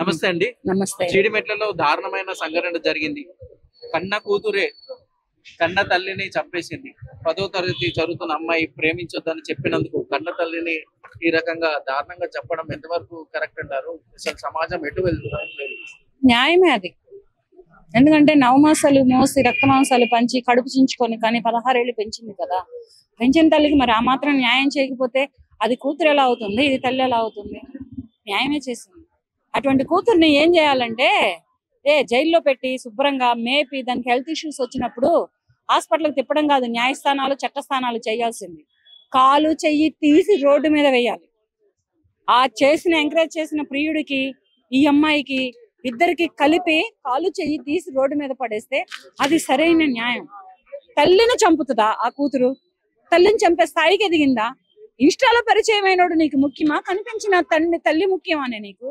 నమస్తే అండి. నమస్తే. జీడిమెట్లలో దారుణమైన సంఘటన జరిగింది. కన్న కూతురే కన్న తల్లిని చంపేసింది. 10వ తరగతి చదువుతున్న అమ్మాయి ప్రేమించొద్దని చెప్పినందుకు కన్న తల్లిని ఈ రకంగా దారుణంగా చెప్పడం ఎంతవరకు కరెక్ట్ అంటారు? అసలు సమాజం ఎటు వెళ్తుంది? న్యాయమే అది. ఎందుకంటే నవమాసాలు మోసి రక్తమాంసాలు పంచి కడుపు చించుకొని కానీ 16 ఏళ్ళు పెంచింది కదా. పెంచిన తల్లికి మరి ఆ మాత్రం న్యాయం చేయకపోతే అది కూతురు ఎలా అవుతుంది, ఇది తల్లి ఎలా అవుతుంది? న్యాయమే చేసింది. అటువంటి కూతుర్ని ఏం చేయాలంటే జైల్లో పెట్టి శుభ్రంగా మేపి దానికి హెల్త్ ఇష్యూస్ వచ్చినప్పుడు హాస్పిటల్కి తిప్పడం కాదు, న్యాయస్థానాలు చట్టస్థానాలు చేయాల్సింది. కాలు చెయ్యి తీసి రోడ్డు మీద వేయాలి. ఆ ఎంకరేజ్ చేసిన ప్రియుడికి ఈ అమ్మాయికి ఇద్దరికి కలిపి కాలు చెయ్యి తీసి రోడ్డు మీద పడేస్తే అది సరైన న్యాయం. తల్లిని చంపుతుందా ఆ కూతురు? తల్లిని చంపే స్థాయికి ఎదిగిందా? ఇన్స్టాలో పరిచయమైనోడు నీకు ముఖ్యమా? కనిపించిన తల్లి ముఖ్యమా? నీకు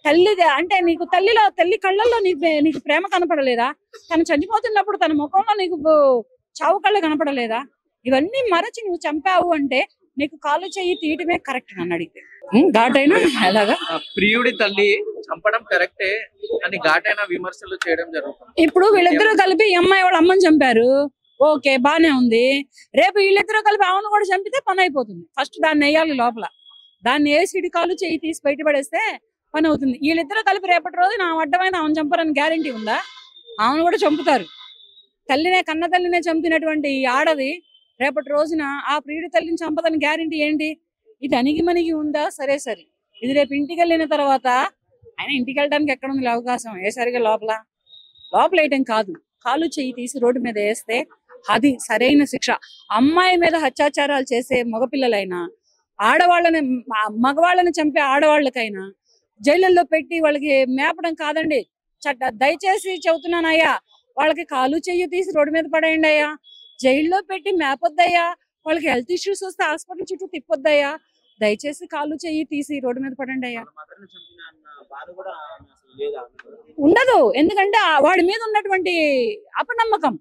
తల్లి అంటే నీకు తల్లి కళ్ళల్లో నీకు ప్రేమ కనపడలేదా? తను చనిపోతున్నప్పుడు తన ముఖంలో నీకు చావు కళ్ళు కనపడలేదా? ఇవన్నీ మరచి నువ్వు చంపావు అంటే నీకు కాలు చెయ్యి తీయటమే కరెక్ట్ నన్ను అడిగితే. ఘాటైనా ఎలాగా ప్రియుడి తల్లి చంపడం కరెక్టే అని ఘాటైన విమర్శలు చేయడం జరుగుతుంది. ఇప్పుడు వీళ్ళిద్దరూ కలిపి ఈ అమ్మాయి వాళ్ళ అమ్మని చంపారు, ఓకే బానే ఉంది. రేపు వీళ్ళిద్దరూ కలిపి ఆమెను కూడా చంపితే పని అయిపోతుంది. ఫస్ట్ దాన్ని వేయాలి లోపల, దాన్ని వేసి కాలు చెయ్యి తీసి బయటపడేస్తే పని అవుతుంది. వీళ్ళిద్దరూ కలిపి రేపటి రోజు నా అడ్డమైన ఆమెను చంపారని గ్యారంటీ ఉందా? ఆమెను కూడా చంపుతారు. కన్న తల్లినే చంపినటువంటి ఈ ఆడది రేపటి రోజున ఆ ప్రియుడి తల్లిని చంపదని గ్యారంటీ ఏంటి? ఇది అణిగిమణిగి ఉందా? సరే, ఇది రేపు ఇంటికి వెళ్ళిన తర్వాత ఆయన ఇంటికి వెళ్ళడానికి ఎక్కడ ఉంది అవకాశం? సరిగా లోపల వేయటం కాదు, కాలు చెయ్యి తీసి రోడ్డు మీద వేస్తే అది సరైన శిక్ష. అమ్మాయి మీద అత్యాచారాలు చేసే మగపిల్లలైనా, మగవాళ్ళని చంపే ఆడవాళ్ళకైనా జైళ్ళల్లో పెట్టి వాళ్ళకి మేపడం కాదండి దయచేసి చెబుతున్నానయ్యా, వాళ్ళకి కాలు చెయ్యి తీసి రోడ్డు మీద పడేయండి అయ్యా. జైల్లో పెట్టి మేపొద్దయ్యా. వాళ్ళకి హెల్త్ ఇష్యూస్ వస్తే హాస్పిటల్ చుట్టూ తిప్పొద్దయ్యా. దయచేసి కాలు చెయ్యి తీసి రోడ్డు మీద పడండి అయ్యా. ఉండదు. ఎందుకంటే వాడి మీద ఉన్నటువంటి అపనమ్మకం,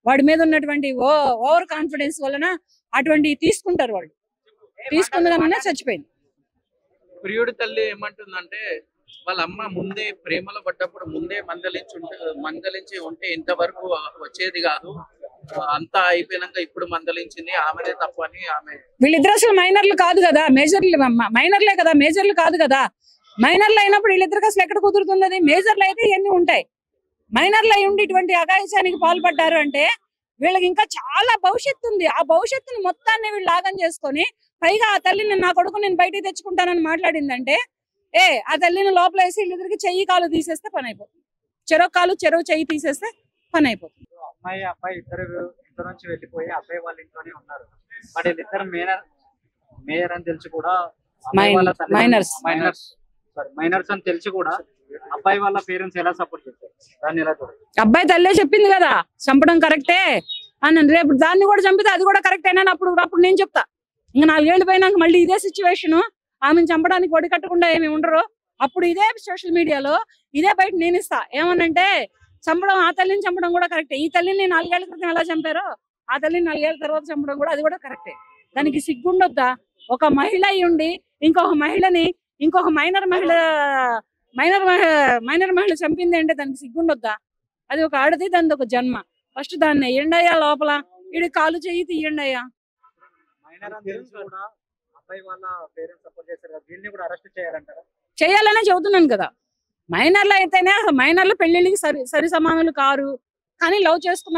వాడి మీద ఉన్నటువంటి ఓవర్ కాన్ఫిడెన్స్ వలన అటువంటి తీసుకుంటారు. వాళ్ళు తీసుకున్నదన్నా చచ్చిపోయింది. ప్రియుడి తల్లి ఏమంటుందంటే వాళ్ళ అమ్మ ముందే ప్రేమలో పడ్డప్పుడు ముందే మందలించి ఉంటే ఇంతవరకు వచ్చేది కాదు, అంతా అయిపోయినాక ఇప్పుడు మందలించింది, ఆమెనే తప్పు అని. వీళ్ళిద్దరు అసలు మైనర్లు కాదు కదా, మైనర్లే కదా, మేజర్లు కాదు కదా. మైనర్లు అయినప్పుడు వీళ్ళిద్దరికి అసలు ఎక్కడ కుదురుతుంది? అది మేజర్లు అయితే ఇవన్నీ ఉంటాయి. మైనర్లు అయి ఉండి ఇటువంటి అఘాయిత్యానికి పాల్పడ్డారు అంటే వీళ్ళకి ఇంకా చాలా భవిష్యత్తు ఉంది. ఆ భవిష్యత్తుని మొత్తాన్ని వీళ్ళు లాగం చేసుకొని పైగా ఆ తల్లిని నా కొడుకు నేను బయటికి తెచ్చుకుంటానని మాట్లాడిందంటే ఆ తల్లిని లోపల వేసి వీళ్ళిద్దరికి చెయ్యి కాలు తీసేస్తే పని అయిపోతుంది. చెరువు చెయ్యి తీసేస్తే పని అయిపోతుంది. అమ్మాయి అబ్బాయి ఇద్దరు ఇంట్లో నుంచి వెళ్ళిపోయి అబ్బాయి వాళ్ళ ఇంట్లోనే ఉన్నారు. బట్ వీళ్ళిద్దరు మేయర్ అని తెలిసి కూడా మైనర్స్ అని తెలిసి కూడా అబ్బాయి వాళ్ళ పేరెంట్స్ ఎలా సపోర్ట్ చేస్తారు? దాన్ని ఎలా చూడాలి? అబ్బాయి తల్లే చెప్పింది కదా చంపడం కరెక్టే అని. రేపు దాన్ని కూడా చంపితే అది కూడా కరెక్టేనా అప్పుడు నేను చెప్తా. ఇంకా 4 ఏళ్ళు పోయినాక మళ్ళీ ఇదే సిచ్యువేషన్, ఆమెను చంపడానికి ఒడి కట్టకుండా ఏమి ఉండరు. అప్పుడు ఇదే సోషల్ మీడియాలో ఇదే బయట నేను ఇస్తా ఏమనంటే చంపడం, ఆ తల్లిని చంపడం కూడా కరెక్టే. ఈ తల్లిని 4 ఏళ్ల క్రితం ఎలా చంపారో ఆ తల్లిని 4 ఏళ్ల తర్వాత చంపడం కూడా అది కూడా కరెక్టే. దానికి సిగ్గుండొద్దా? ఒక మహిళ అయి ఉండి ఇంకొక మైనర్ మహిళ చంపింది అంటే దానికి సిగ్గుండొద్దా? అది ఒక ఆడది, దాని ఒక జన్మ. ఫస్ట్ దాన్ని వేయండియ్యా లోపల, ఇడి కాలు చెయ్యి తీయండి అయ్యా. చేయాలనే చెబుతున్నాను కదా. మైనర్లు అయితేనే మైనర్లు పెళ్లిళ్ళకి సరి సమానులు కారు. కానీ లవ్ చేసుకున్న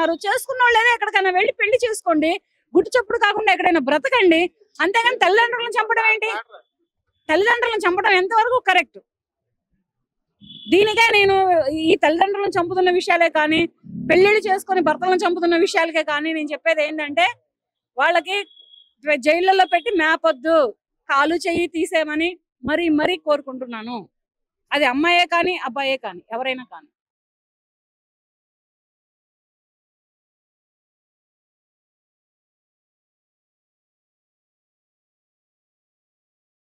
వాళ్ళైనా ఎక్కడికైనా వెళ్ళి పెళ్లి చేసుకోండి, గుట్టు చప్పుడు కాకుండా ఎక్కడైనా బ్రతకండి. అంతేగాని తల్లిదండ్రులను చంపడం ఏంటి? తల్లిదండ్రులను చంపడం ఎంతవరకు కరెక్ట్? దీనికే నేను ఈ తల్లిదండ్రులను చంపుతున్న విషయాలే కానీ, పెళ్లిళ్ళు చేసుకొని భర్తలను చంపుతున్న విషయాలకే కానీ నేను చెప్పేది ఏంటంటే వాళ్ళకి జైళ్ళల్లో పెట్టి మేపొద్దు, కాలు చెయ్యి తీసేయమని మరీ కోరుకుంటున్నాను. అది అమ్మాయే కానీ అబ్బాయే కానీ ఎవరైనా కానీ.